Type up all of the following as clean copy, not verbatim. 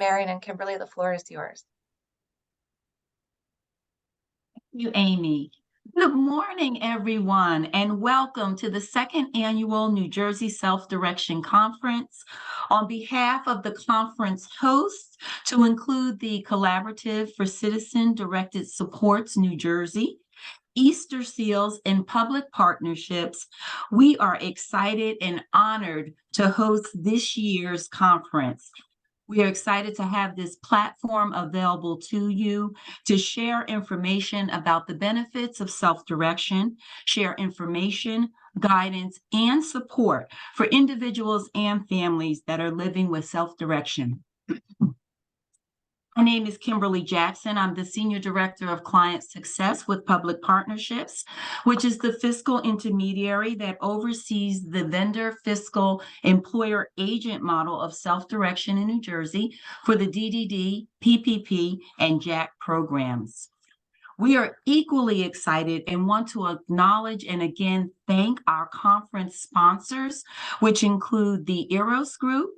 Marion and Kimberly, the floor is yours. Thank you, Amy. Good morning, everyone, and welcome to the second annual New Jersey Self-Direction Conference. On behalf of the conference hosts, to include the Collaborative for Citizen-Directed Supports New Jersey, Easter Seals, and Public Partnerships, we are excited and honored to host this year's conference. We are excited to have this platform available to you to share information about the benefits of self-direction, share information, guidance, and support for individuals and families that are living with self-direction. My name is Kimberly Jackson. I'm the Senior Director of Client Success with Public Partnerships, which is the fiscal intermediary that oversees the vendor fiscal employer agent model of self-direction in New Jersey for the DDD, PPP, and JACK programs. We are equally excited and want to acknowledge and again thank our conference sponsors, which include the EROS Group,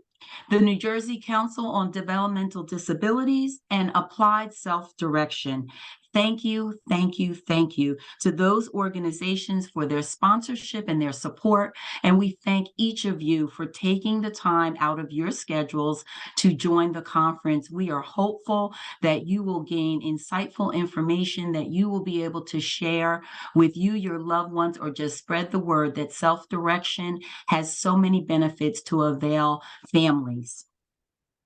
the New Jersey Council on Developmental Disabilities, and Applied Self-Direction. Thank you, thank you, thank you to those organizations for their sponsorship and their support. And we thank each of you for taking the time out of your schedules to join the conference. We are hopeful that you will gain insightful information that you will be able to share with you, your loved ones, or just spread the word that self-direction has so many benefits to avail families.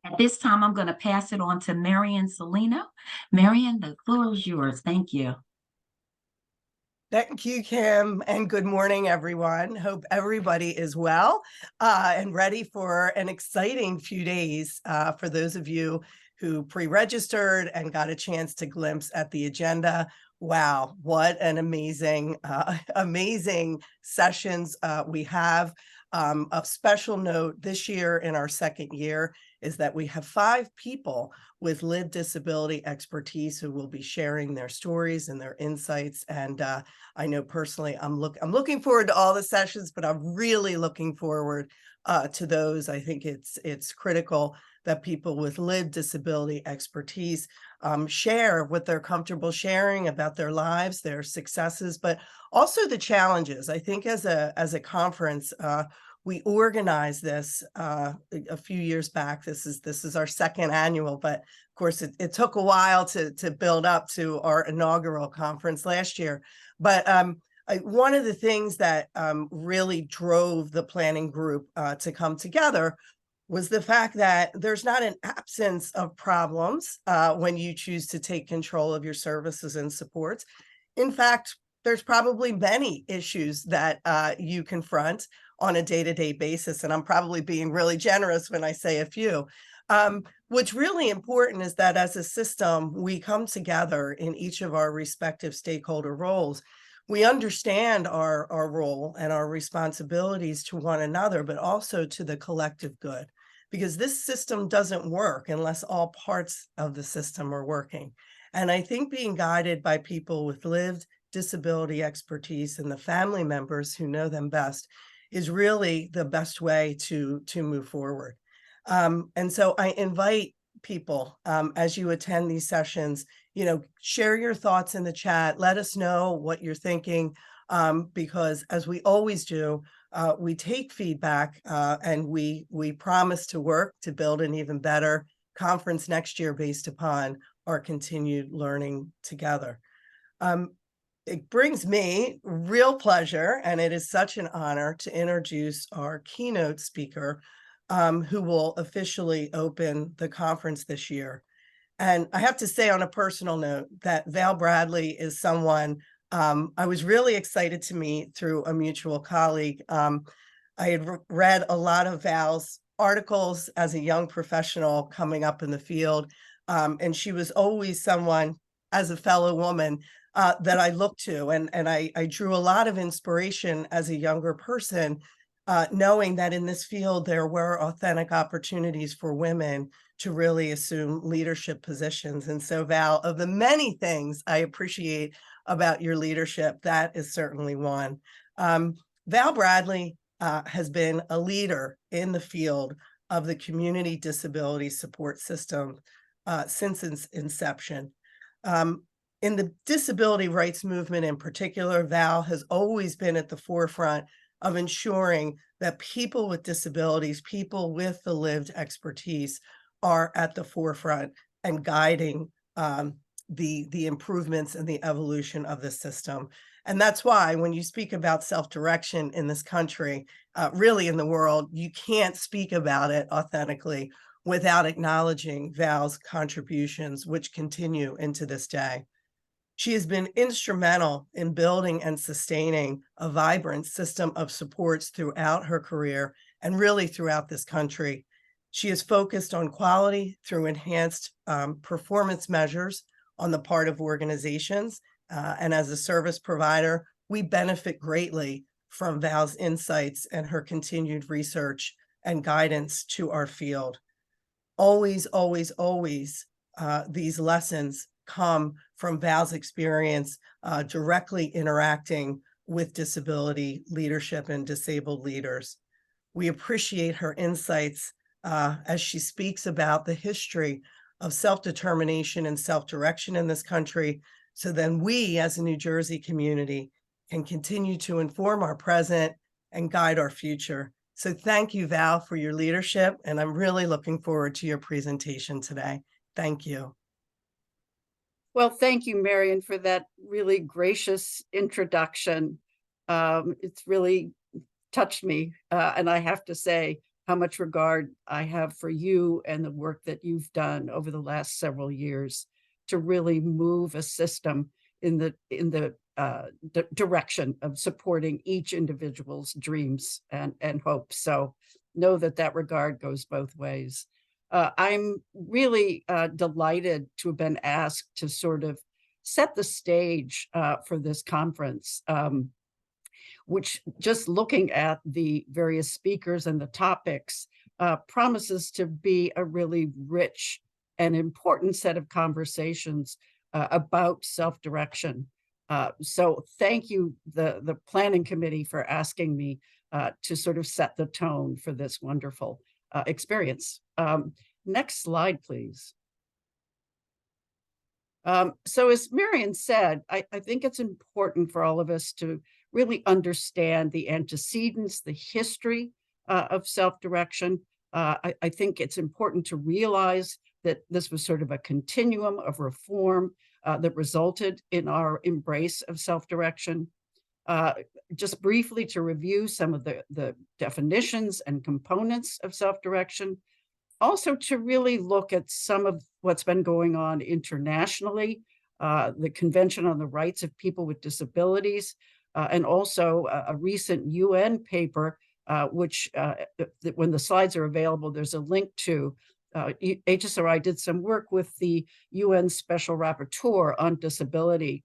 At this time, I'm going to pass it on to Marion Salino. Marion, the floor is yours. Thank you. Thank you, Kim, and good morning, everyone. Hope everybody is well and ready for an exciting few days for those of you who pre-registered and got a chance to glimpse at the agenda. Wow, what an amazing, amazing sessions we have. Of special note this year in our second year is that we have 5 people with lived disability expertise who will be sharing their stories and their insights. And I know personally, I'm looking forward to all the sessions, but I'm really looking forward to those. I think it's critical that people with lived disability expertise share what they're comfortable sharing about their lives, their successes, but also the challenges. I think as a conference, we organized this a few years back. This is our second annual, but of course it took a while to build up to our inaugural conference last year. But one of the things that really drove the planning group to come together was the fact that there's not an absence of problems when you choose to take control of your services and supports. In fact, there's probably many issues that you confront on a day-to-day basis, and I'm probably being really generous when I say a few. What's really important is that as a system, we come together in each of our respective stakeholder roles. We understand our role and our responsibilities to one another, but also to the collective good, because this system doesn't work unless all parts of the system are working. And I think being guided by people with lived disability expertise and the family members who know them best is really the best way to move forward. And so I invite people as you attend these sessions, share your thoughts in the chat. Let us know what you're thinking, because as we always do, we take feedback and we promise to work to build an even better conference next year based upon our continued learning together. It brings me real pleasure, and it is such an honor to introduce our keynote speaker, who will officially open the conference this year. And I have to say on a personal note that Val Bradley is someone I was really excited to meet through a mutual colleague. I had read a lot of Val's articles as a young professional coming up in the field, and she was always someone, as a fellow woman, that I looked to, and I drew a lot of inspiration as a younger person, knowing that in this field there were authentic opportunities for women to really assume leadership positions. And so, Val, of the many things I appreciate about your leadership, that is certainly one. Val Bradley has been a leader in the field of the community disability support system since its inception. In the disability rights movement in particular, Val has always been at the forefront of ensuring that people with disabilities, people with the lived expertise, are at the forefront and guiding the improvements and the evolution of the system. And that's why when you speak about self-direction in this country, really in the world, you can't speak about it authentically without acknowledging Val's contributions, which continue into this day. She has been instrumental in building and sustaining a vibrant system of supports throughout her career and really throughout this country. She is focused on quality through enhanced performance measures on the part of organizations. And as a service provider, we benefit greatly from Val's insights and her continued research and guidance to our field. Always, always, always, these lessons come from Val's experience directly interacting with disability leadership and disabled leaders. We appreciate her insights as she speaks about the history of self-determination and self-direction in this country, so then we as a New Jersey community can continue to inform our present and guide our future. So thank you, Val, for your leadership, and I'm really looking forward to your presentation today. Thank you. Well, thank you, Marion, for that really gracious introduction. It's really touched me, and I have to say how much regard I have for you and the work that you've done over the last several years to really move a system in the direction of supporting each individual's dreams and hopes. So know that regard goes both ways. I'm really delighted to have been asked to sort of set the stage for this conference, which, just looking at the various speakers and the topics, promises to be a really rich and important set of conversations about self-direction. So thank you, the planning committee, for asking me to sort of set the tone for this wonderful experience. Next slide, please. So as Marion said, I think it's important for all of us to really understand the antecedents, the history of self-direction. I think it's important to realize that this was sort of a continuum of reform that resulted in our embrace of self-direction. Just briefly to review some of the definitions and components of self-direction, also to really look at some of what's been going on internationally, the Convention on the Rights of People with Disabilities, and also a recent UN paper, which when the slides are available, there's a link to. HSRI did some work with the UN Special Rapporteur on Disability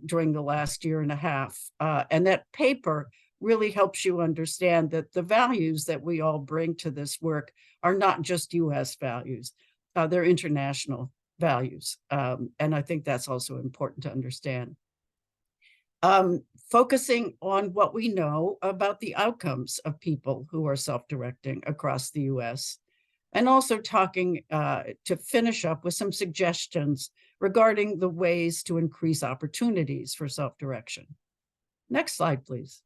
during the last year and a half. And that paper really helps you understand that the values that we all bring to this work are not just US values, they're international values. And I think that's also important to understand. Focusing on what we know about the outcomes of people who are self-directing across the US, and also talking to finish up with some suggestions regarding the ways to increase opportunities for self-direction. Next slide, please.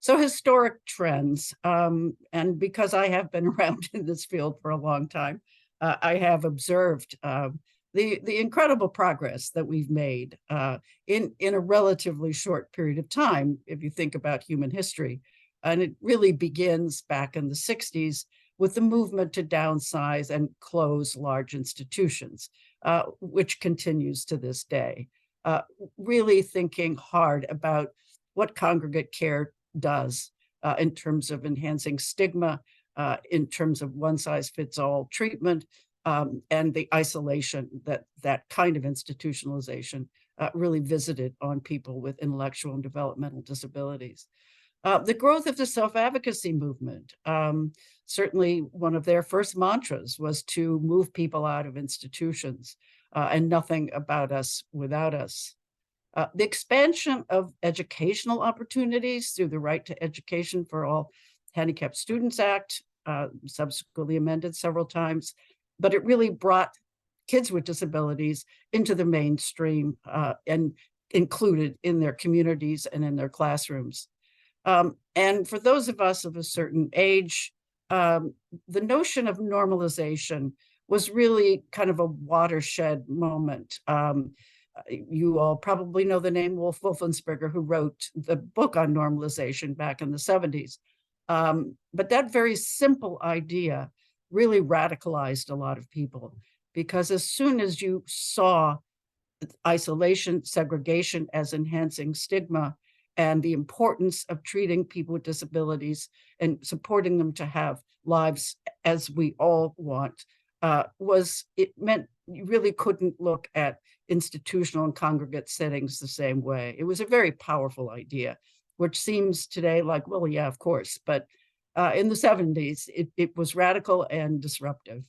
So historic trends, and because I have been around in this field for a long time, I have observed the incredible progress that we've made in a relatively short period of time, if you think about human history. And it really begins back in the 60s with the movement to downsize and close large institutions, which continues to this day. Really thinking hard about what congregate care does in terms of enhancing stigma, in terms of one-size-fits-all treatment, and the isolation that kind of institutionalization really visited on people with intellectual and developmental disabilities. The growth of the self-advocacy movement, certainly one of their first mantras was to move people out of institutions and nothing about us without us. The expansion of educational opportunities through the right to education for all Handicapped Students Act, subsequently amended several times, but it really brought kids with disabilities into the mainstream and included in their communities and in their classrooms. And for those of us of a certain age, the notion of normalization was really kind of a watershed moment. You all probably know the name Wolf Wolfensberger, who wrote the book on normalization back in the 70s. But that very simple idea really radicalized a lot of people, because as soon as you saw isolation, segregation as enhancing stigma, and the importance of treating people with disabilities and supporting them to have lives as we all want, it meant you really couldn't look at institutional and congregate settings the same way. It was a very powerful idea, which seems today like, well, yeah, of course. But in the 70s, it was radical and disruptive.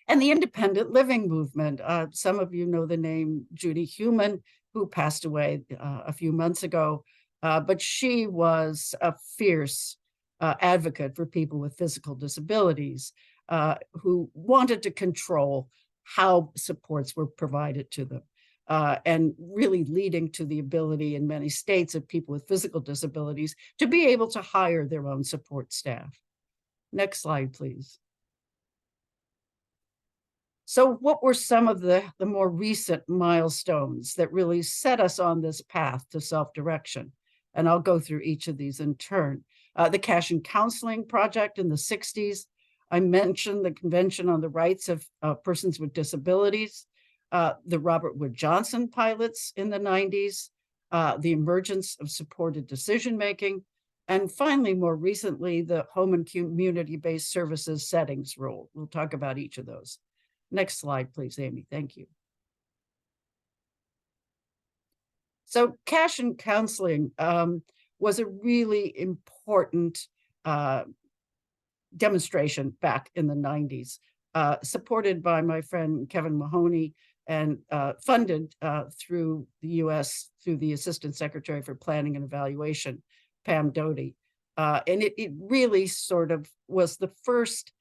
And the independent living movement. Some of you know the name Judy Heumann, who passed away a few months ago, but she was a fierce advocate for people with physical disabilities who wanted to control how supports were provided to them, and really leading to the ability in many states of people with physical disabilities to be able to hire their own support staff. Next slide, please. So what were some of the more recent milestones that really set us on this path to self-direction? And I'll go through each of these in turn. The Cash and Counseling Project in the 60s. I mentioned the Convention on the Rights of Persons with Disabilities, the Robert Wood Johnson pilots in the 90s, the emergence of supported decision-making, and finally, more recently, the home and community-based services settings rule. We'll talk about each of those. Next slide, please, Amy. Thank you. So Cash and Counseling was a really important demonstration back in the 90s, supported by my friend Kevin Mahoney and funded through the US through the Assistant Secretary for Planning and Evaluation, Pam Doty. And it really sort of was the first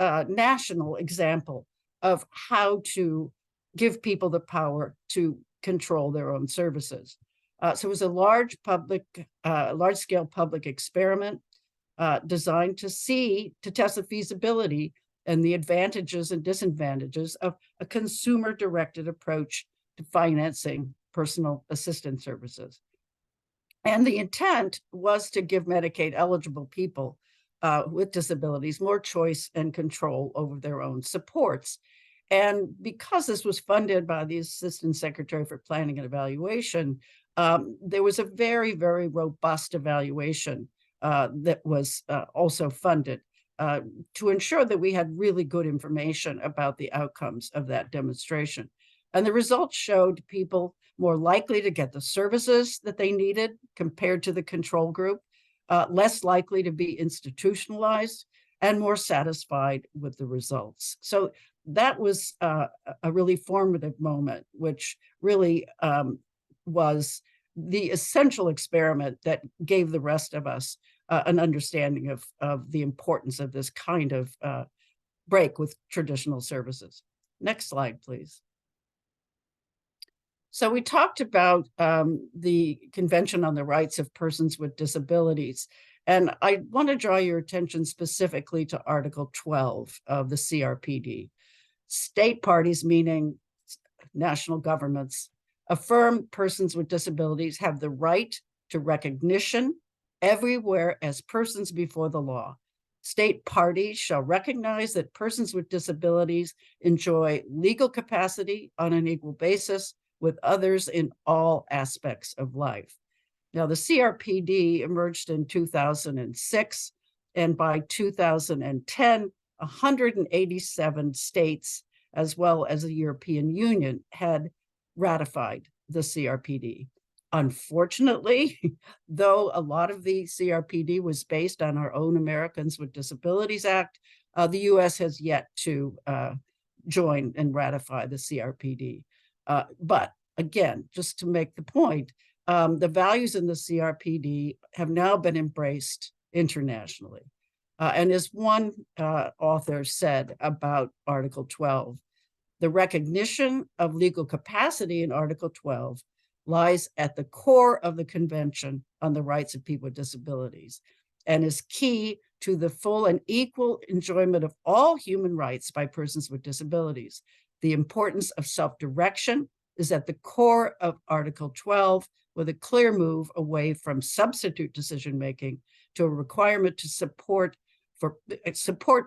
national example of how to give people the power to control their own services. So it was a large-scale public experiment designed to test the feasibility and the advantages and disadvantages of a consumer-directed approach to financing personal assistance services. And the intent was to give Medicaid-eligible people with disabilities more choice and control over their own supports. And because this was funded by the Assistant Secretary for Planning and Evaluation, there was a very, very robust evaluation that was also funded to ensure that we had really good information about the outcomes of that demonstration. And the results showed people more likely to get the services that they needed compared to the control group, less likely to be institutionalized, and more satisfied with the results. So that was a really formative moment, which really was the essential experiment that gave the rest of us an understanding of the importance of this kind of break with traditional services. Next slide, please. So we talked about the Convention on the Rights of Persons with Disabilities, and I want to draw your attention specifically to Article 12 of the CRPD. State parties, meaning national governments, affirm persons with disabilities have the right to recognition everywhere as persons before the law. State parties shall recognize that persons with disabilities enjoy legal capacity on an equal basis with others in all aspects of life. Now, the CRPD emerged in 2006, and by 2010, 187 states, as well as the European Union, had ratified the CRPD. Unfortunately, though a lot of the CRPD was based on our own Americans with Disabilities Act, the US has yet to join and ratify the CRPD. But again, just to make the point, the values in the CRPD have now been embraced internationally. And as one author said about Article 12, the recognition of legal capacity in Article 12 lies at the core of the Convention on the Rights of People with Disabilities and is key to the full and equal enjoyment of all human rights by persons with disabilities. The importance of self-direction is at the core of Article 12, with a clear move away from substitute decision-making to a requirement to support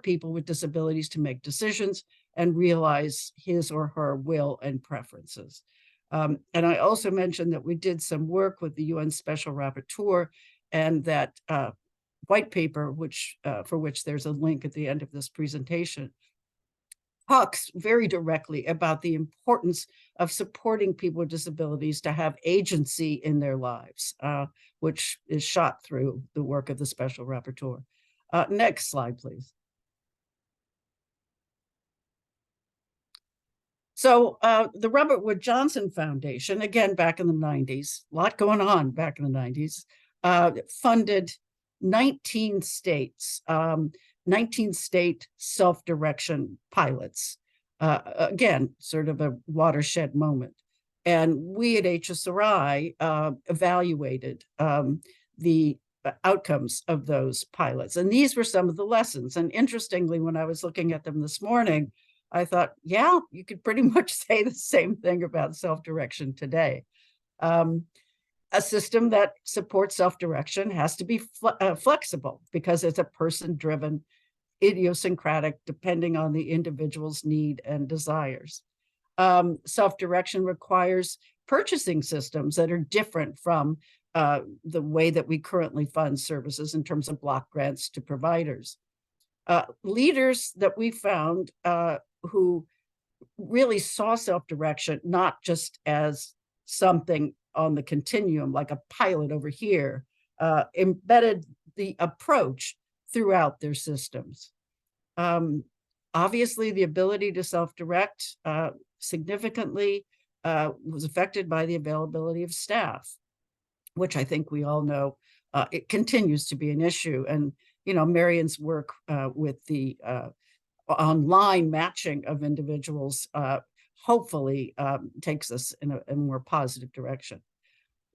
people with disabilities to make decisions and realize his or her will and preferences. And I also mentioned that we did some work with the UN Special Rapporteur, and that white paper, for which there's a link at the end of this presentation, talks very directly about the importance of supporting people with disabilities to have agency in their lives, which is shot through the work of the Special Rapporteur. Next slide, please. So the Robert Wood Johnson Foundation, again, back in the 90s, a lot going on back in the 90s, funded 19 states, 19 state self-direction pilots. Again, sort of a watershed moment. And we at HSRI evaluated the outcomes of those pilots. And these were some of the lessons. And interestingly, when I was looking at them this morning, I thought, yeah, you could pretty much say the same thing about self-direction today. A system that supports self-direction has to be flexible because it's a person-driven, idiosyncratic, depending on the individual's need and desires. Self-direction requires purchasing systems that are different from the way that we currently fund services in terms of block grants to providers. Leaders that we found who really saw self-direction not just as something on the continuum, like a pilot over here, embedded the approach throughout their systems. Obviously, the ability to self-direct significantly was affected by the availability of staff, which I think we all know it continues to be an issue. And, you know, Marion's work with the online matching of individuals hopefully takes us in a more positive direction.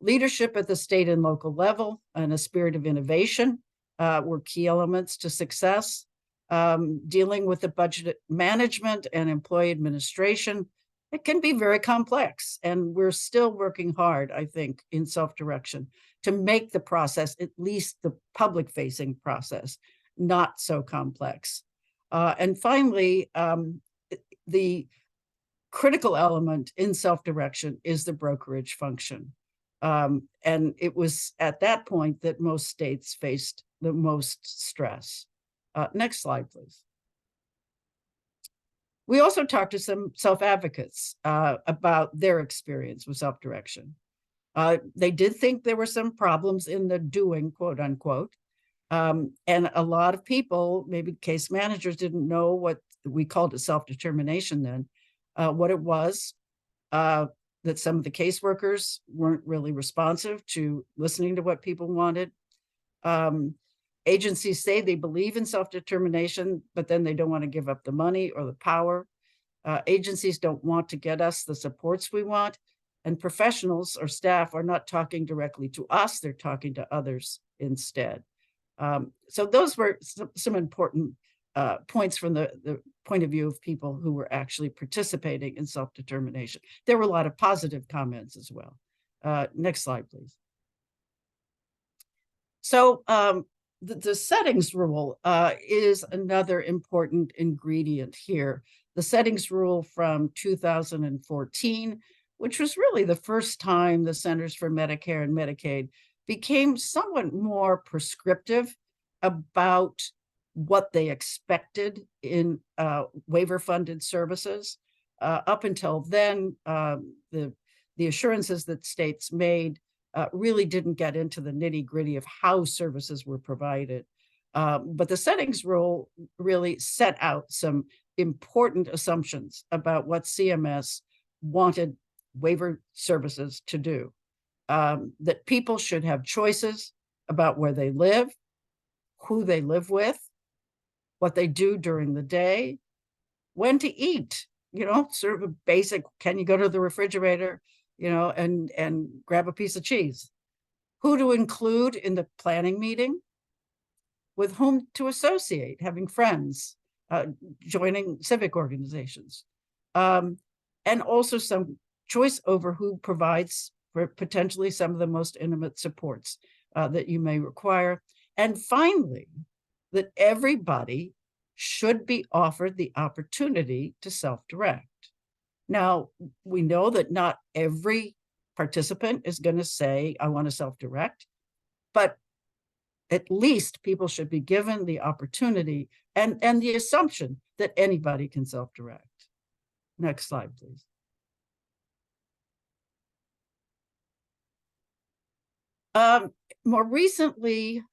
Leadership at the state and local level and a spirit of innovation were key elements to success. Dealing with the budget management and employee administration, it can be very complex, and we're still working hard, I think, in self-direction to make the process, at least the public-facing process, not so complex. And finally, the critical element in self-direction is the brokerage function. And it was at that point that most states faced the most stress. Next slide, please. We also talked to some self-advocates about their experience with self-direction. They did think there were some problems in the doing, quote unquote. And a lot of people, maybe case managers, didn't know what we called it self-determination then, what it was, that some of the caseworkers weren't really responsive to listening to what people wanted. Agencies say they believe in self-determination, but then they don't want to give up the money or the power. Agencies don't want to get us the supports we want, and professionals or staff are not talking directly to us, they're talking to others instead. So those were some important points from the point of view of people who were actually participating in self-determination. There were a lot of positive comments as well. Next slide, please. So the settings rule is another important ingredient here. The settings rule from 2014, which was really the first time the Centers for Medicare and Medicaid became somewhat more prescriptive about what they expected in waiver-funded services. Up until then, the assurances that states made really didn't get into the nitty-gritty of how services were provided. But the settings rule really set out some important assumptions about what CMS wanted waiver services to do. That people should have choices about where they live, who they live with, what they do during the day, when to eat, sort of a basic, can you go to the refrigerator, and grab a piece of cheese, who to include in the planning meeting, with whom to associate, having friends, joining civic organizations, and also some choice over who provides for potentially some of the most intimate supports that you may require. And finally, that everybody should be offered the opportunity to self-direct. Now, we know that not every participant is going to say, I want to self-direct, but at least people should be given the opportunity and the assumption that anybody can self-direct. Next slide, please. More recently,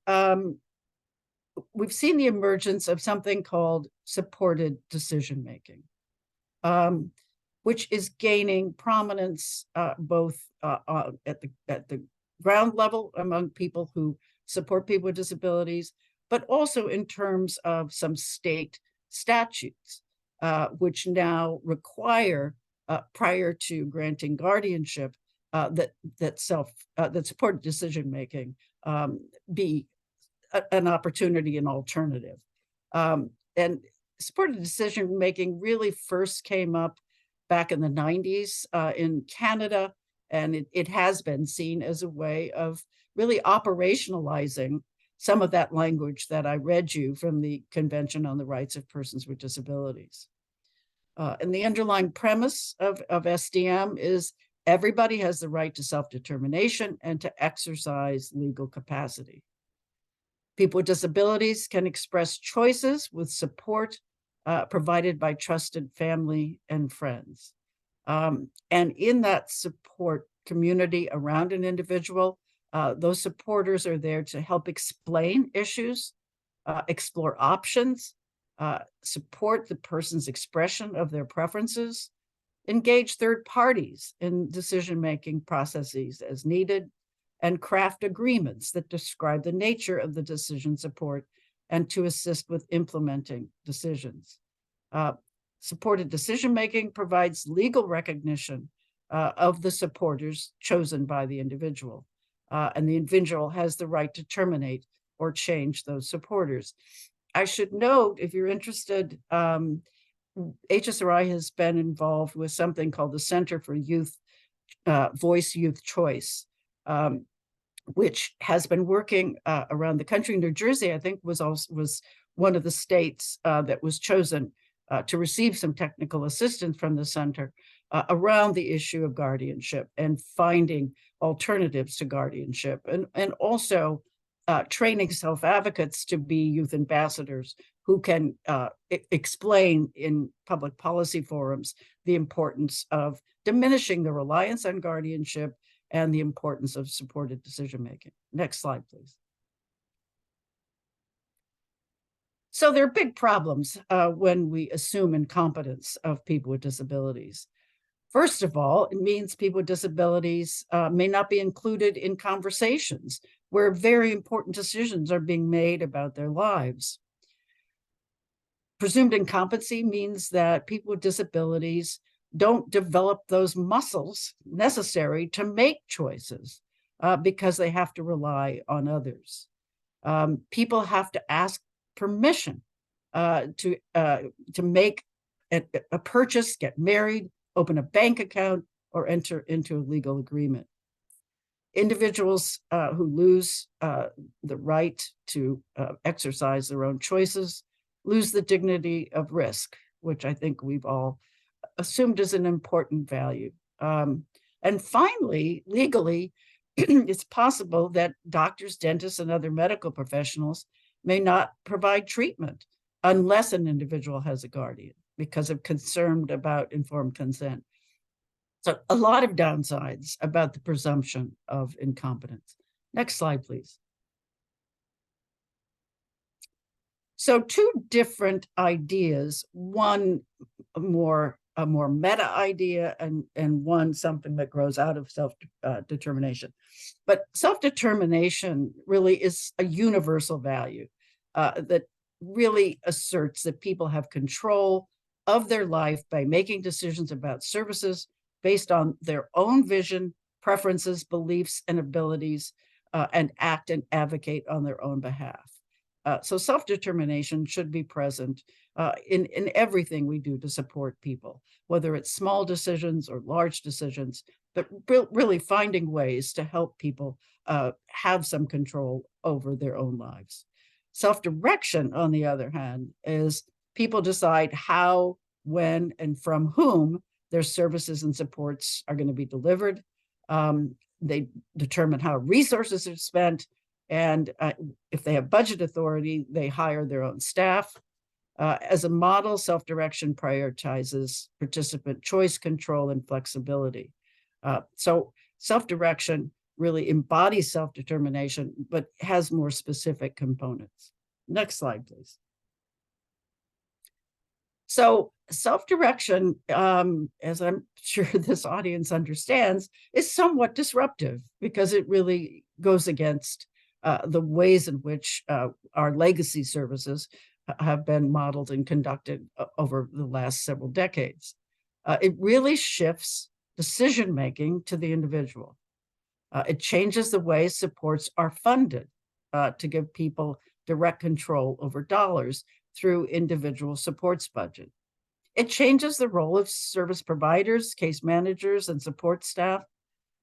we've seen the emergence of something called supported decision-making, which is gaining prominence both at the ground level among people who support people with disabilities, but also in terms of some state statutes, which now require, prior to granting guardianship, that supported decision-making be an opportunity and alternative. And supported decision-making really first came up back in the 90s in Canada, and it has been seen as a way of really operationalizing some of that language that I read you from the Convention on the Rights of Persons with Disabilities. And the underlying premise of SDM is everybody has the right to self-determination and to exercise legal capacity. People with disabilities can express choices with support provided by trusted family and friends. And in that support community around an individual, those supporters are there to help explain issues, explore options, support the person's expression of their preferences, engage third parties in decision-making processes as needed, and craft agreements that describe the nature of the decision support and to assist with implementing decisions. Supported decision-making provides legal recognition of the supporters chosen by the individual, and the individual has the right to terminate or change those supporters. I should note, if you're interested, HSRI has been involved with something called the Center for Youth Voice Youth Choice, which has been working around the country. New Jersey, I think, was one of the states that was chosen to receive some technical assistance from the center around the issue of guardianship and finding alternatives to guardianship, and also training self-advocates to be youth ambassadors who can explain in public policy forums the importance of diminishing the reliance on guardianship and the importance of supported decision-making. Next slide, please. So there are big problems when we assume incompetence of people with disabilities. First of all, it means people with disabilities may not be included in conversations where very important decisions are being made about their lives. Presumed incompetency means that people with disabilities don't develop those muscles necessary to make choices because they have to rely on others. People have to ask permission to make a purchase, get married, open a bank account, or enter into a legal agreement. Individuals who lose the right to exercise their own choices lose the dignity of risk, which I think we've all assumed is an important value. And finally, legally, it's possible that doctors, dentists, and other medical professionals may not provide treatment unless an individual has a guardian because of concern about informed consent. So a lot of downsides about the presumption of incompetence. Next slide, please. So two different ideas, one a more meta idea and one something that grows out of self-determination. But self-determination really is a universal value. that really asserts that people have control of their life by making decisions about services based on their own vision, preferences, beliefs, and abilities, and act and advocate on their own behalf. So self-determination should be present in everything we do to support people, whether it's small decisions or large decisions, but really finding ways to help people have some control over their own lives. Self-direction, on the other hand, is people decide how, when, and from whom their services and supports are going to be delivered. They determine how resources are spent, and if they have budget authority, they hire their own staff. As a model, self-direction prioritizes participant choice, control, and flexibility. So self-direction really embodies self-determination, but has more specific components. Next slide, please. So self-direction, as I'm sure this audience understands, is somewhat disruptive because it really goes against the ways in which our legacy services have been modeled and conducted over the last several decades. It really shifts decision-making to the individual. It changes the way supports are funded to give people direct control over dollars through individual supports budget. It changes the role of service providers, case managers, and support staff,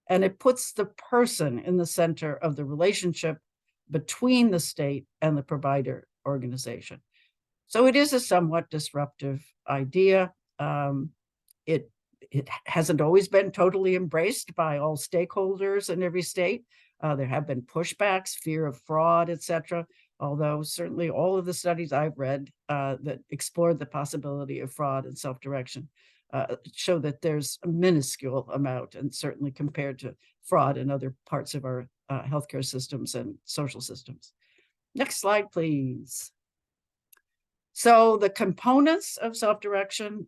and it puts the person in the center of the relationship between the state and the provider organization. So it is a somewhat disruptive idea. It hasn't always been totally embraced by all stakeholders in every state. There have been pushbacks, fear of fraud, etc. Although certainly all of the studies I've read that explored the possibility of fraud and self-direction show that there's a minuscule amount, and certainly compared to fraud in other parts of our healthcare systems and social systems. Next slide, please. So the components of self-direction,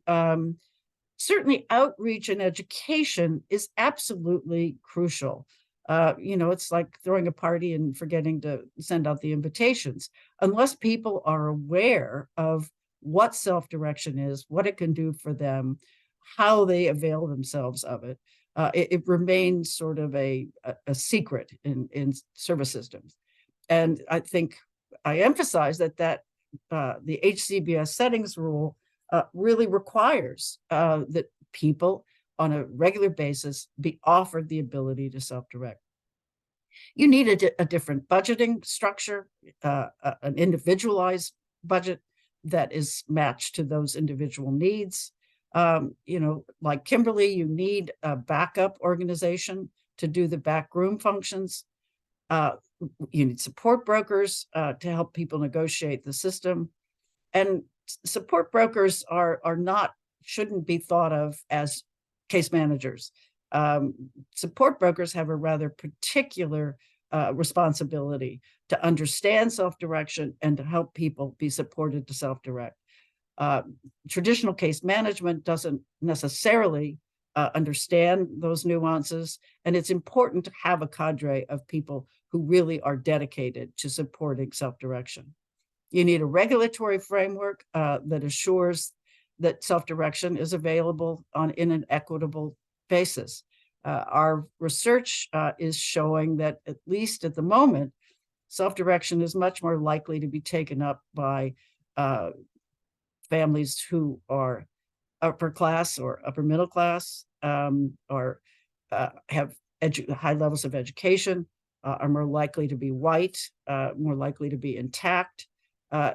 certainly outreach and education is absolutely crucial. It's like throwing a party and forgetting to send out the invitations. Unless people are aware of what self-direction is, what it can do for them, how they avail themselves of it, it remains sort of a secret in service systems. And I think I emphasize that the HCBS settings rule really requires that people on a regular basis be offered the ability to self-direct. You need a different budgeting structure, an individualized budget that is matched to those individual needs. Like Kimberly, you need a backup organization to do the backroom functions. You need support brokers to help people negotiate the system. And support brokers shouldn't be thought of as case managers. Support brokers have a rather particular responsibility to understand self-direction and to help people be supported to self-direct. Traditional case management doesn't necessarily understand those nuances, and it's important to have a cadre of people who really are dedicated to supporting self-direction. You need a regulatory framework that assures that self-direction is available in an equitable basis. Our research is showing that, at least at the moment, self-direction is much more likely to be taken up by families who are upper class or upper middle class, or have high levels of education, are more likely to be white, more likely to be intact.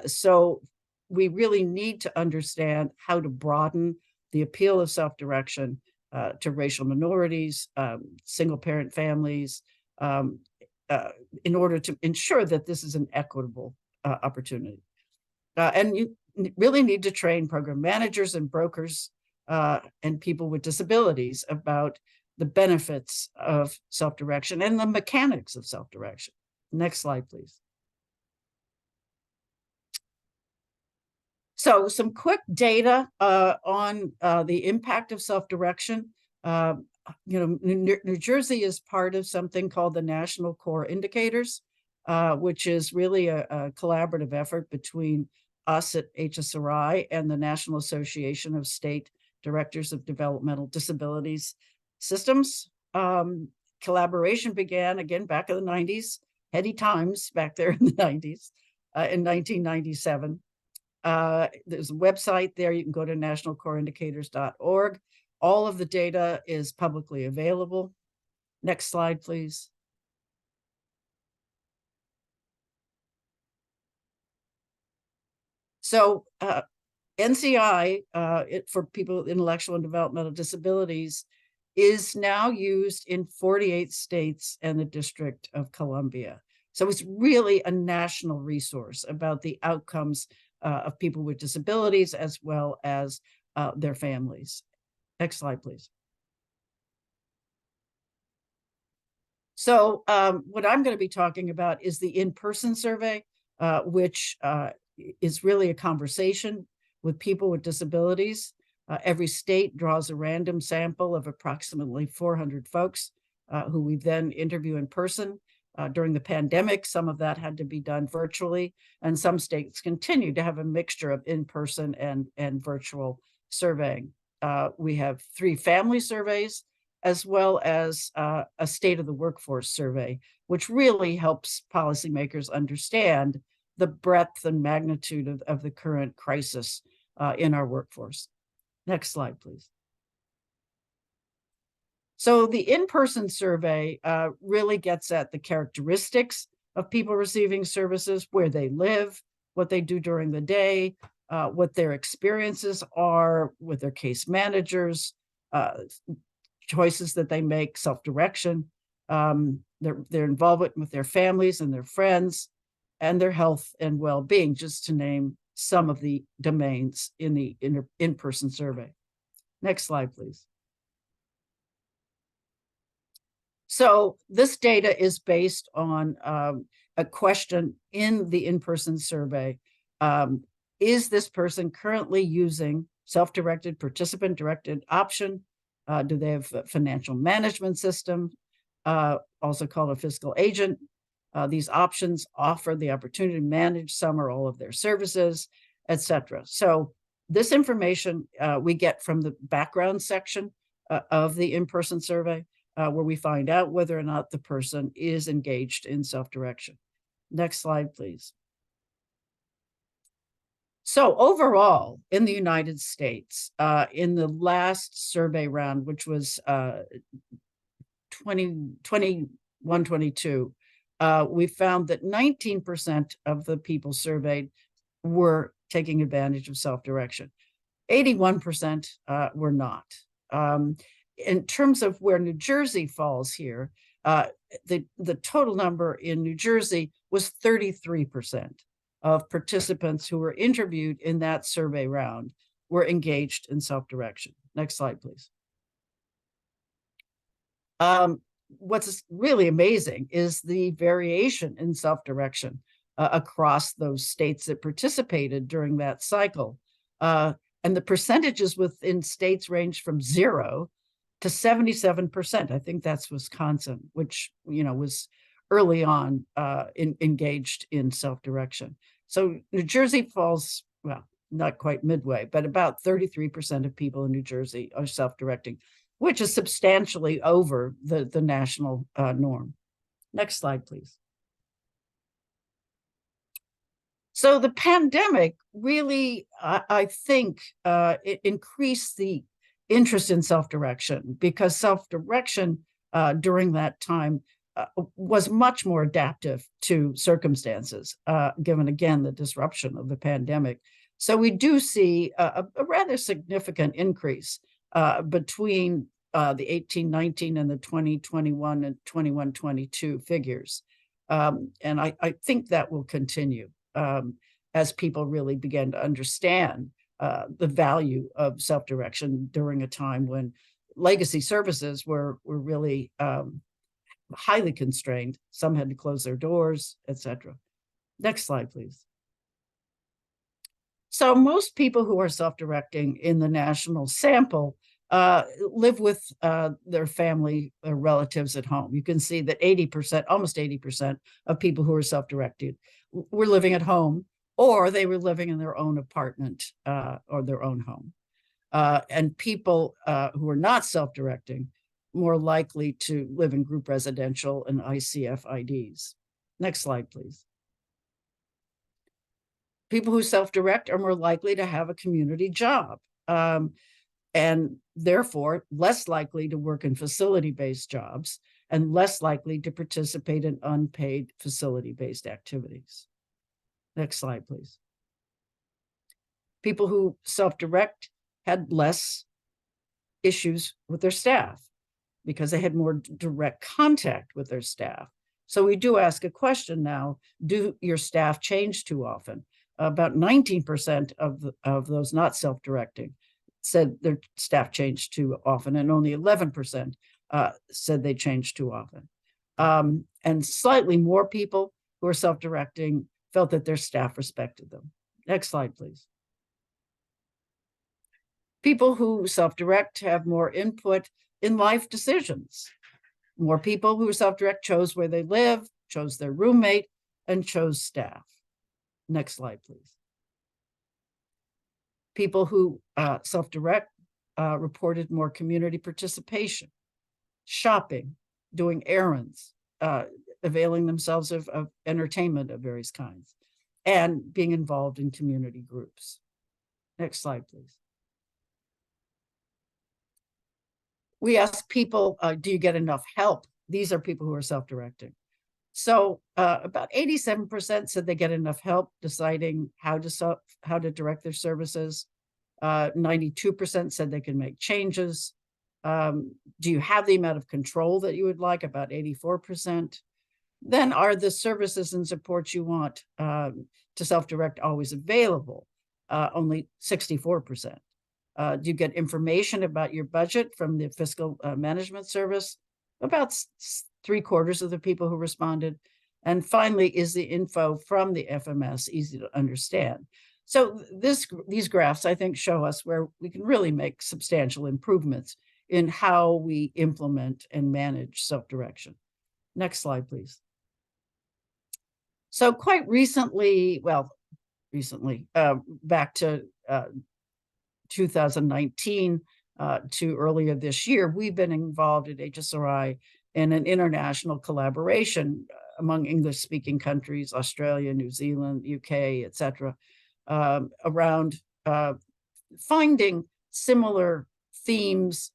So we really need to understand how to broaden the appeal of self-direction to racial minorities, single-parent families, in order to ensure that this is an equitable opportunity. And you really need to train program managers and brokers and people with disabilities about the benefits of self-direction and the mechanics of self-direction. Next slide, please. So some quick data on the impact of self-direction. New Jersey is part of something called the National Core Indicators. which is really a collaborative effort between us at HSRI and the National Association of State Directors of Developmental Disabilities Systems. Collaboration began again back in the 90s, heady times back there in the 90s, in 1997. There's a website there. You can go to nationalcoreindicators.org. All of the data is publicly available. Next slide, please. So NCI, for people with intellectual and developmental disabilities, is now used in 48 states and the District of Columbia. So it's really a national resource about the outcomes of people with disabilities as well as their families. Next slide, please. So what I'm going to be talking about is the in-person survey, which is really a conversation with people with disabilities. Every state draws a random sample of approximately 400 folks who we then interview in person. During the pandemic, some of that had to be done virtually, and some states continue to have a mixture of in-person and virtual surveying. We have 3 family surveys, as well as a state of the workforce survey, which really helps policymakers understand the breadth and magnitude of the current crisis in our workforce. Next slide, please. So the in-person survey really gets at the characteristics of people receiving services, where they live, what they do during the day, what their experiences are with their case managers, choices that they make, self-direction, their involvement with their families and their friends, and their health and well-being, just to name some of the domains in the in-person survey. Next slide, please. So this data is based on a question in the in-person survey. Is this person currently using self-directed, participant-directed option? Do they have a financial management system, also called a fiscal agent? These options offer the opportunity to manage some or all of their services, etc. So this information we get from the background section of the in-person survey, where we find out whether or not the person is engaged in self-direction. Next slide, please. So overall, in the United States, in the last survey round, which was 21-22, we found that 19% of the people surveyed were taking advantage of self-direction. 81% were not. In terms of where New Jersey falls here, the total number in New Jersey was 33% of participants who were interviewed in that survey round were engaged in self-direction. Next slide, please. What's really amazing is the variation in self-direction across those states that participated during that cycle. And the percentages within states range from 0 to 77%. I think that's Wisconsin, which was early on engaged in self-direction. So New Jersey falls, well, not quite midway, but about 33% of people in New Jersey are self-directing, which is substantially over the national norm. Next slide, please. So the pandemic really, I think, it increased the interest in self-direction, because self-direction during that time was much more adaptive to circumstances, given, again, the disruption of the pandemic. So we do see a rather significant increase between the 18-19 and the 20-21 and 21-22 figures. And I think that will continue as people really begin to understand the value of self-direction during a time when legacy services were really highly constrained. Some had to close their doors, etc. Next slide, please. So most people who are self-directing in the national sample live with their family or relatives at home. You can see that 80%, almost 80% of people who are self-directed were living at home, or they were living in their own apartment or their own home. And people who are not self-directing, more likely to live in group residential and ICF-IDs. Next slide, please. People who self-direct are more likely to have a community job, and therefore less likely to work in facility-based jobs and less likely to participate in unpaid facility-based activities. Next slide, please. People who self-direct had less issues with their staff because they had more direct contact with their staff. So we do ask a question now, do your staff change too often? About 19% of those not self-directing said their staff changed too often, and only 11% said they changed too often. And slightly more people who are self-directing felt that their staff respected them. Next slide, please. People who self-direct have more input in life decisions. More people who self-direct chose where they live, chose their roommate, and chose staff. Next slide, please. People who self-direct reported more community participation, shopping, doing errands, availing themselves of entertainment of various kinds, and being involved in community groups. Next slide, please. We ask people, do you get enough help? These are people who are self-directing. So about 87% said they get enough help deciding how to direct their services. 92% said they can make changes. Do you have the amount of control that you would like? About 84%. Then are the services and supports you want to self-direct always available? Only 64%. Do you get information about your budget from the fiscal management service? About 3/4 of the people who responded. And finally, is the info from the FMS easy to understand? So these graphs, I think, show us where we can really make substantial improvements in how we implement and manage self-direction. Next slide, please. So quite recently, back to 2019 to earlier this year, we've been involved at HSRI in an international collaboration among English-speaking countries, Australia, New Zealand, UK, etc., around finding similar themes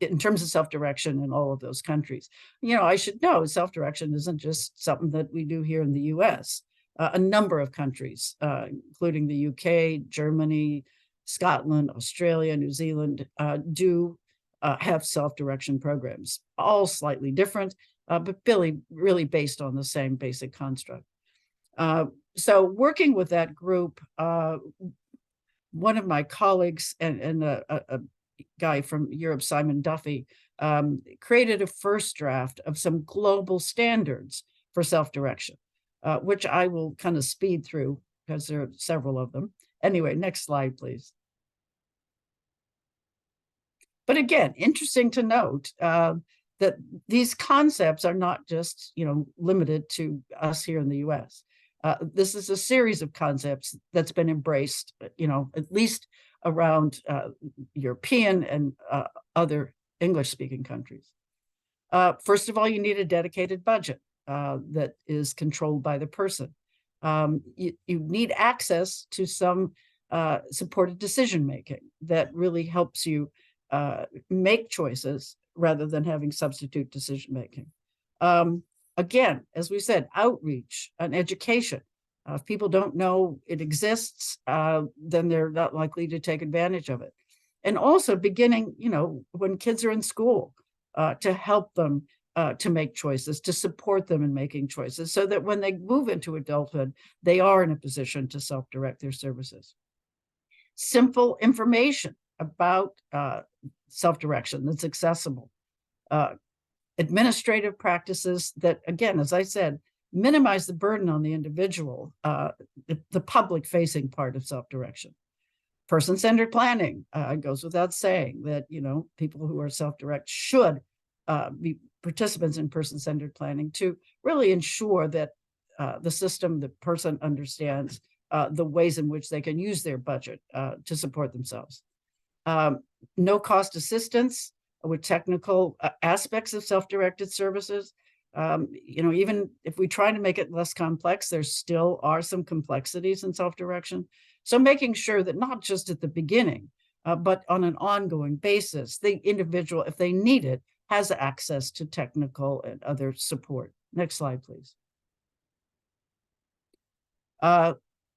in terms of self-direction in all of those countries. You know, I should know self-direction isn't just something that we do here in the US. A number of countries, including the UK, Germany, Scotland, Australia, New Zealand, do have self-direction programs, all slightly different, but really based on the same basic construct. So working with that group, one of my colleagues and a guy from Europe, Simon Duffy, created a first draft of some global standards for self-direction, which I will kind of speed through because there are several of them. Anyway, next slide, please. But again, interesting to note that these concepts are not just, limited to us here in the US. This is a series of concepts that's been embraced, at least around European and other English-speaking countries. First of all, you need a dedicated budget that is controlled by the person. You need access to some supported decision-making that really helps you make choices rather than having substitute decision-making. Again, as we said, outreach and education. If people don't know it exists, then they're not likely to take advantage of it. And also beginning, when kids are in school, to help them to make choices, to support them in making choices, so that when they move into adulthood, they are in a position to self-direct their services. Simple information about self-direction that's accessible. Administrative practices that, again, as I said, minimize the burden on the individual, the public-facing part of self-direction. Person-centered planning goes without saying that, people who are self-direct should be participants in person-centered planning to really ensure that the system, the person understands the ways in which they can use their budget to support themselves. No cost assistance with technical aspects of self-directed services. Even if we try to make it less complex, there still are some complexities in self-direction. So making sure that not just at the beginning, but on an ongoing basis, the individual, if they need it, has access to technical and other support. Next slide, please.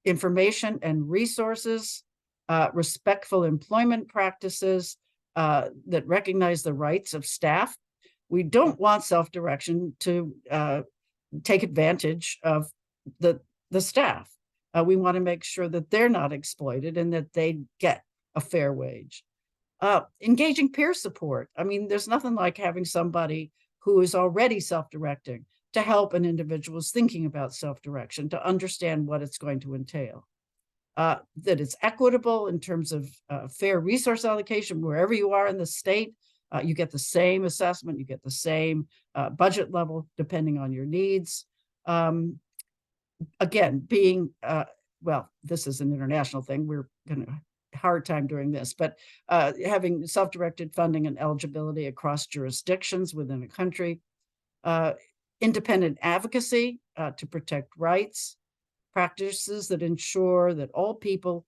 Information and resources, respectful employment practices that recognize the rights of staff. We don't want self-direction to take advantage of the staff. We want to make sure that they're not exploited and that they get a fair wage. Engaging peer support. I mean, there's nothing like having somebody who is already self-directing to help an individual who's thinking about self-direction to understand what it's going to entail. That it's equitable in terms of fair resource allocation wherever you are in the state. You get the same assessment, you get the same budget level depending on your needs. Again, being, well, this is an international thing. We're going to hard time doing this, but having self-directed funding and eligibility across jurisdictions within a country, independent advocacy to protect rights, practices that ensure that all people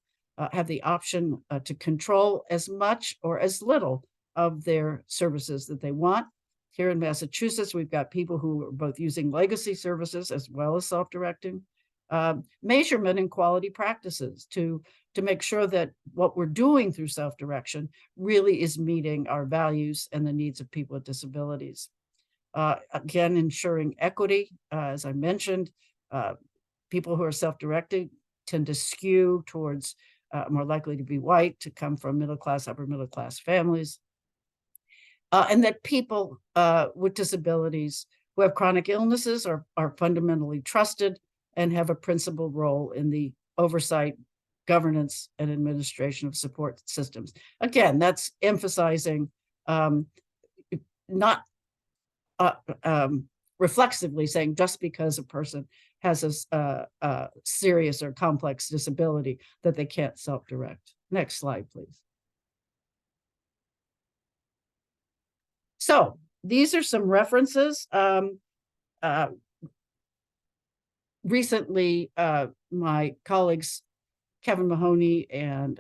have the option to control as much or as little of their services that they want. Here in Massachusetts, we've got people who are both using legacy services as well as self-directing. Measurement and quality practices to make sure that what we're doing through self-direction really is meeting our values and the needs of people with disabilities. Again, ensuring equity, as I mentioned, people who are self-directed tend to skew towards more likely to be white, to come from middle-class, upper middle-class families. And that people with disabilities who have chronic illnesses are fundamentally trusted and have a principal role in the oversight, governance, and administration of support systems. Again, that's emphasizing not reflexively saying just because a person has a serious or complex disability that they can't self-direct. Next slide, please. So these are some references. Recently, my colleagues, Kevin Mahoney and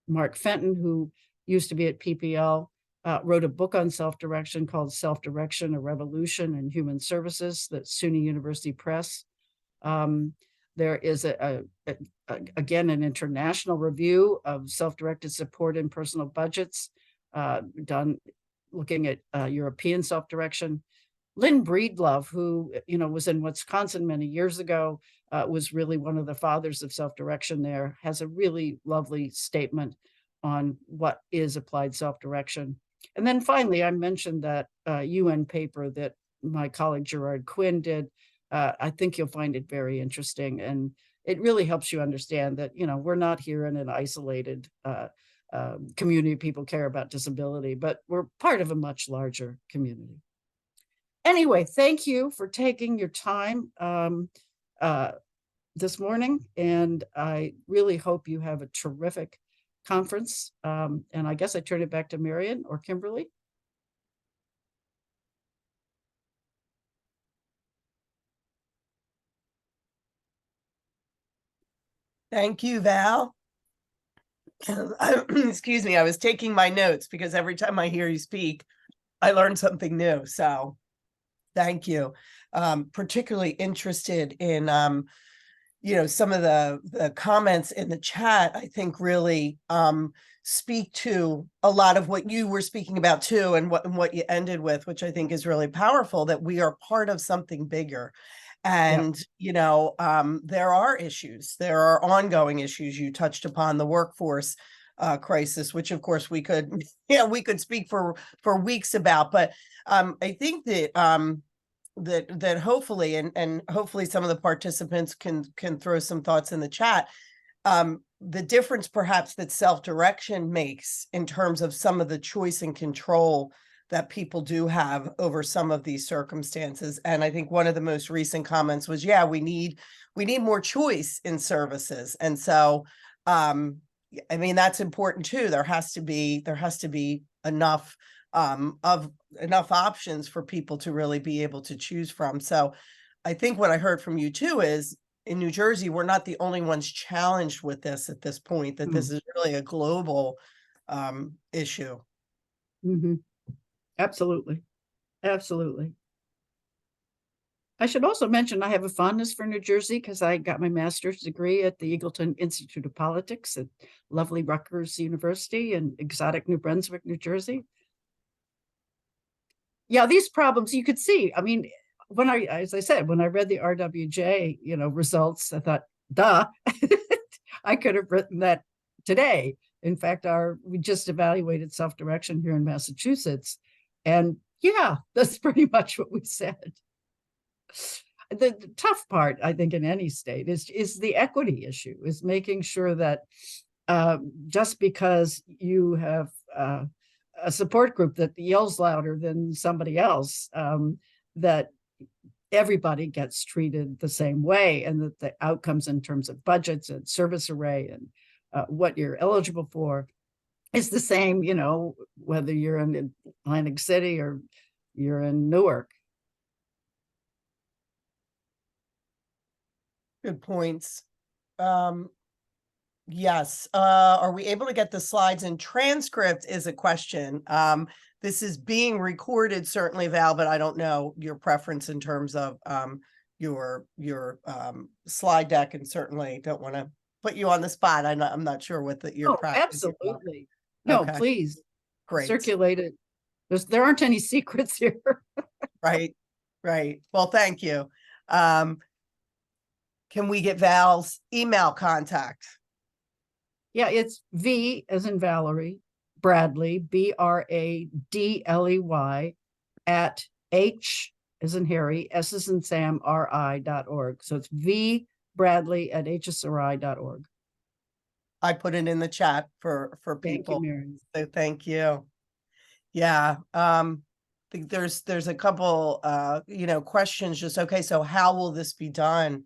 Mark Fenton, who used to be at PPL, wrote a book on self-direction called Self-Direction, A Revolution in Human Services, that's SUNY University Press. There is, again, an international review of self-directed support in personal budgets done looking at European self-direction. Lynn Breedlove, who was in Wisconsin many years ago, was really one of the fathers of self-direction there, has a really lovely statement on what is applied self-direction. And then finally, I mentioned that UN paper that my colleague Gerard Quinn did. I think you'll find it very interesting, and it really helps you understand that we're not here in an isolated community of people care about disability, but we're part of a much larger community. Anyway, thank you for taking your time this morning, and I really hope you have a terrific conference. And I guess I turn it back to Marion or Kimberly. Thank you, Val. Excuse me, I was taking my notes because every time I hear you speak, I learn something new. So thank you. Particularly interested in, some of the comments in the chat, I think really speak to a lot of what you were speaking about too, and what you ended with, which I think is really powerful, that we are part of something bigger. And, there are issues, there are ongoing issues. You touched upon the workforce crisis, which of course we could, we could speak for weeks about, but I think that that hopefully, and hopefully some of the participants can throw some thoughts in the chat. the difference perhaps that self-direction makes in terms of some of the choice and control that people do have over some of these circumstances. And I think one of the most recent comments was, yeah, we need more choice in services. And so, I mean, that's important too. There has to be enough enough options for people to really be able to choose from. So I think what I heard from you too is in New Jersey, we're not the only ones challenged with this at this point, that this is really a global issue. Absolutely. Absolutely. I should also mention I have a fondness for New Jersey because I got my master's degree at the Eagleton Institute of Politics at lovely Rutgers University in exotic New Brunswick, New Jersey. Yeah, these problems you could see. I mean, as I said, when I read the RWJ, results, I thought, duh, I could have written that today. In fact, we just evaluated self-direction here in Massachusetts. And yeah, that's pretty much what we said. The tough part, I think, in any state is the equity issue, is making sure that just because you have a support group that yells louder than somebody else, that everybody gets treated the same way, and that the outcomes in terms of budgets and service array and what you're eligible for is the same, whether you're in Atlantic City or you're in Newark. Good points. Yes. Are we able to get the slides and transcript is a question. This is being recorded, certainly, Val, but I don't know your preference in terms of your slide deck, and certainly don't want to put you on the spot. I'm not sure what your practice is. Absolutely. No, Okay. Please. Great. Circulate it. There aren't any secrets here. Right. Well, thank you. Can we get Val's email contact? Yeah, it's V as in Valerie, Bradley, BRADLEY at H as in Harry, S as in Sam, RI.org. So it's V Bradley at HSRI.org. I put it in the chat for people. Thank you, Mary. So thank you. Yeah. I think there's a couple questions. Just okay, so how will this be done?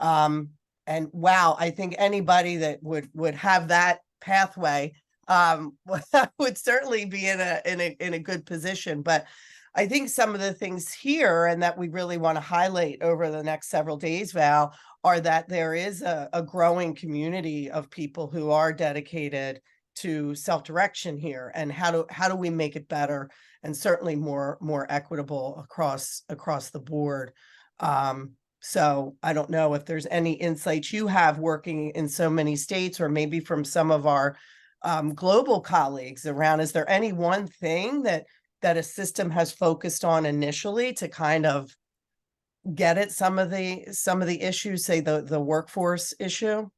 And wow, I think anybody that would have that pathway would certainly be in a good position. But I think some of the things here, and that we really want to highlight over the next several days, Val, are that there is a growing community of people who are dedicated to self-direction here, and how do we make it better, and certainly more equitable across the board. So I don't know if there's any insights you have working in so many states, or maybe from some of our global colleagues around. Is there any one thing that a system has focused on initially to kind of get at some of the issues, say the workforce issue?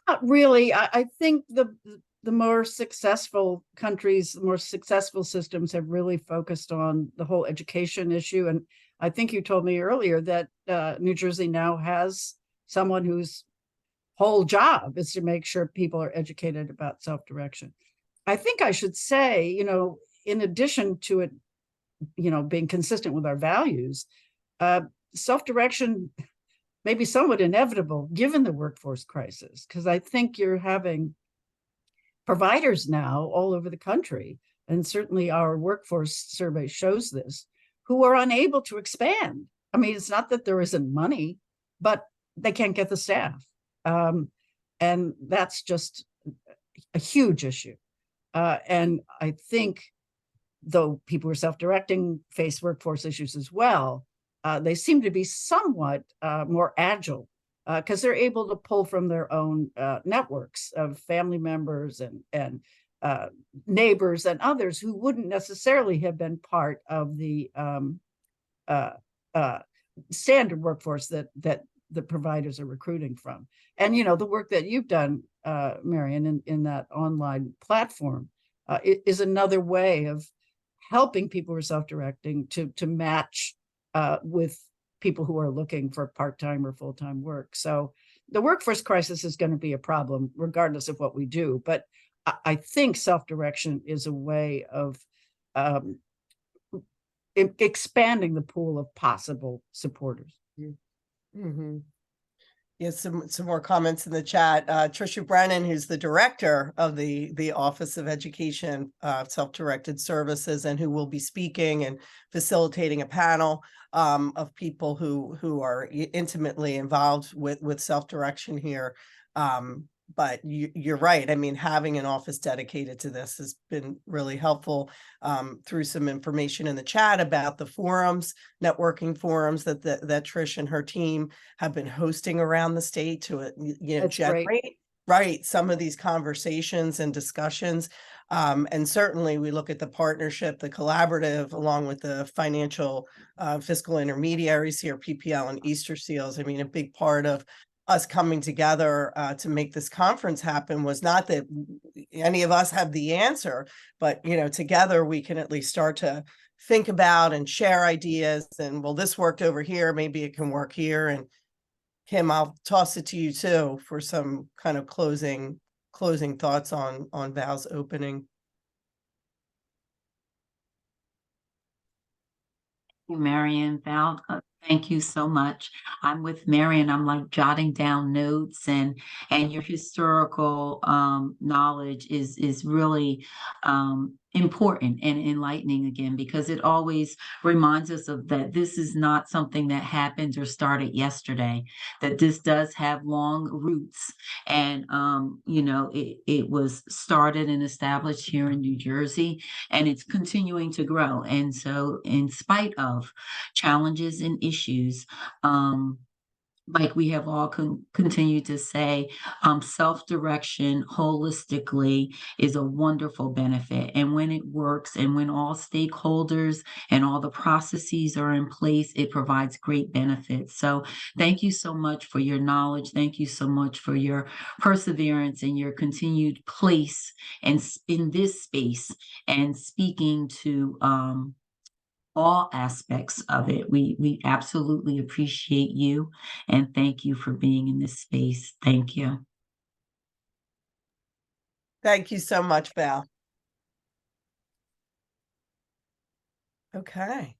Not really. I think the more successful countries, the more successful systems have really focused on the whole education issue. And I think you told me earlier that New Jersey now has someone whose whole job is to make sure people are educated about self-direction. I think I should say, in addition to it, being consistent with our values, self-direction may be somewhat inevitable given the workforce crisis, because I think you're having providers now all over the country, and certainly our workforce survey shows this, who are unable to expand. I mean, it's not that there isn't money, but they can't get the staff. And that's just a huge issue. And I think, though people who are self-directing face workforce issues as well, they seem to be somewhat more agile because they're able to pull from their own networks of family members and neighbors and others who wouldn't necessarily have been part of the standard workforce that the providers are recruiting from. And, the work that you've done, Marion, in that online platform is another way of helping people who are self-directing to match with people who are looking for part-time or full-time work. So the workforce crisis is going to be a problem regardless of what we do. But I think self-direction is a way of expanding the pool of possible supporters. Mm-hmm. Yes, some more comments in the chat. Tricia Brennan, who's the director of the Office of Education Self-Directed Services, and who will be speaking and facilitating a panel of people who are intimately involved with self-direction here. But you're right. I mean, having an office dedicated to this has been really helpful. Through some information in the chat about the forums, networking forums that Trish and her team have been hosting around the state to generate some of these conversations and discussions. And certainly we look at the partnership, the collaborative, along with the financial fiscal intermediaries here, PPL and Easter Seals. I mean, a big part of us coming together to make this conference happen was not that any of us have the answer, but together we can at least start to think about and share ideas. And well, this worked over here, maybe it can work here. And Kim, I'll toss it to you too for some kind of closing thoughts on Val's opening. Marion, Val, thank you so much. I'm with Marion. I'm like jotting down notes, and your historical knowledge is really important and enlightening again, because it always reminds us of that this is not something that happened or started yesterday, that this does have long roots. And it was started and established here in New Jersey, and it's continuing to grow. And so in spite of challenges and issues, like we have all continued to say, self-direction holistically is a wonderful benefit. And when it works, and when all stakeholders and all the processes are in place, it provides great benefits. So thank you so much for your knowledge. Thank you so much for your perseverance and your continued place and in this space, and speaking to all aspects of it. We absolutely appreciate you, and thank you for being in this space. Thank you. Thank you so much, Val. Okay.